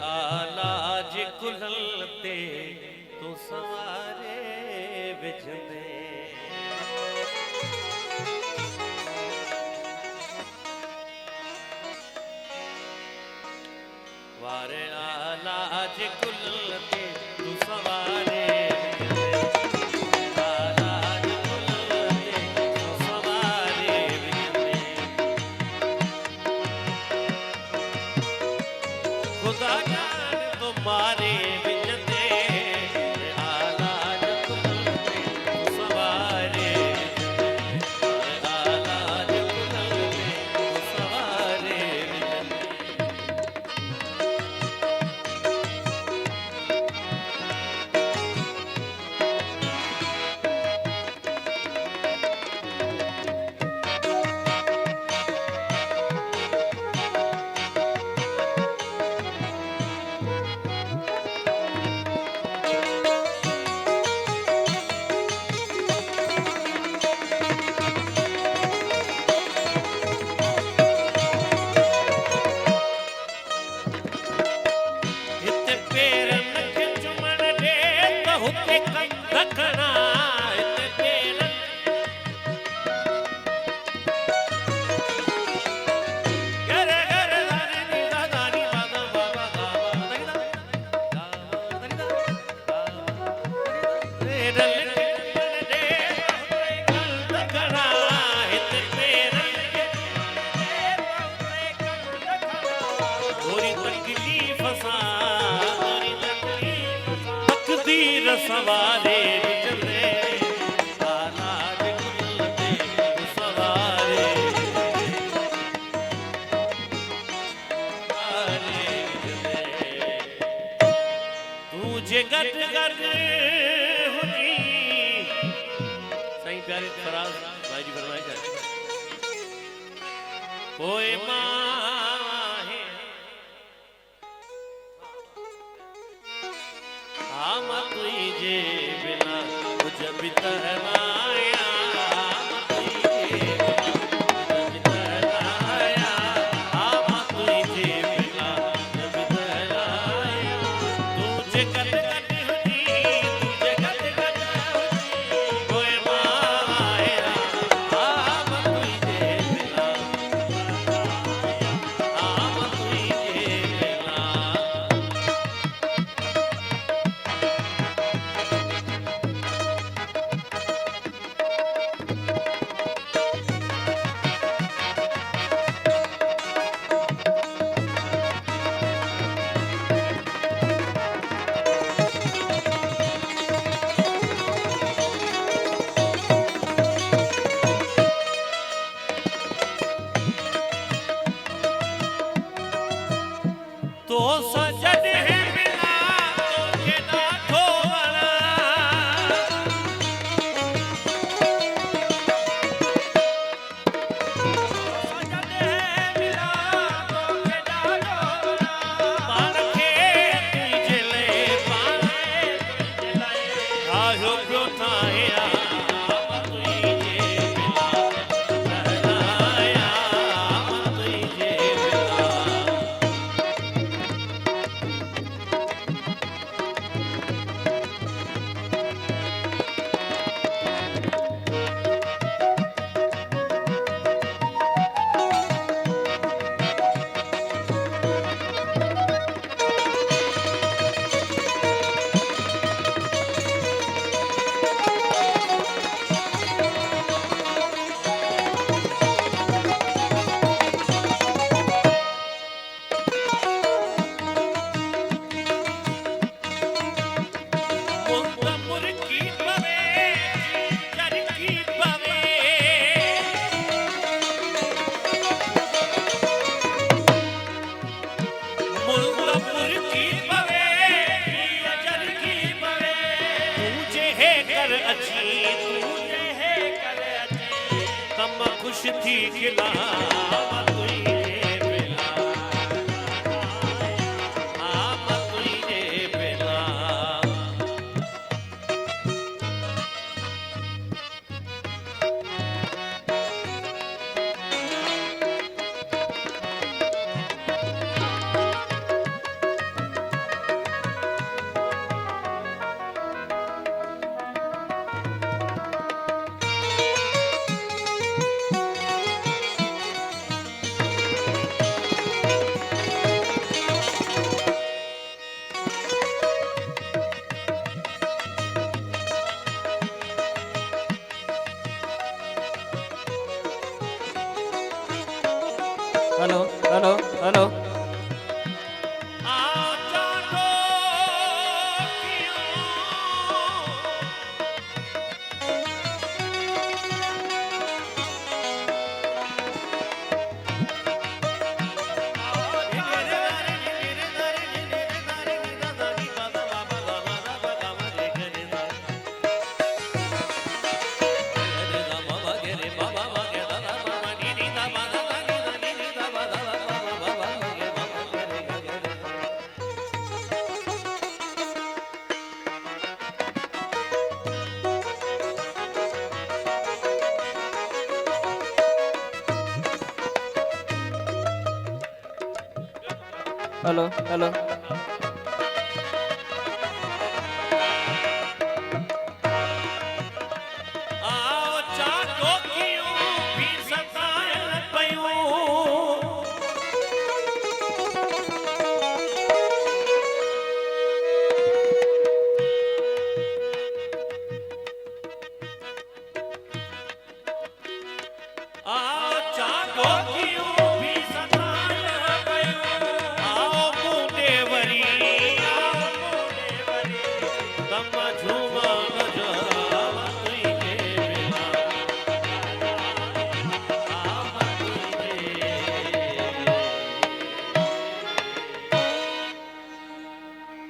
आलाज कुलते तू सवारे विझंदे वारे आलाज कुलते तू सवारे आलाज कुलते तू सवारे विझंदे खुदा जान तुम्हारे विझंदे आलाज कुलते तू सवारे आलाज कुलते तू सवारे सवारे विचले आलाज कुलते तू सवारे तुझे गट गट हुई सही प्यारे फराज भाई जी फरमाइश है कोई माहे हम तुझे बिना कुछ भी तरमाया तो सजन है मिला तुझे ना छोड़ा सजन है मिला तुझे ना छोड़ा पान के तुझे ले पान तुझे ले आयो क्यों थाया खुश थी खिला हेलो हेलो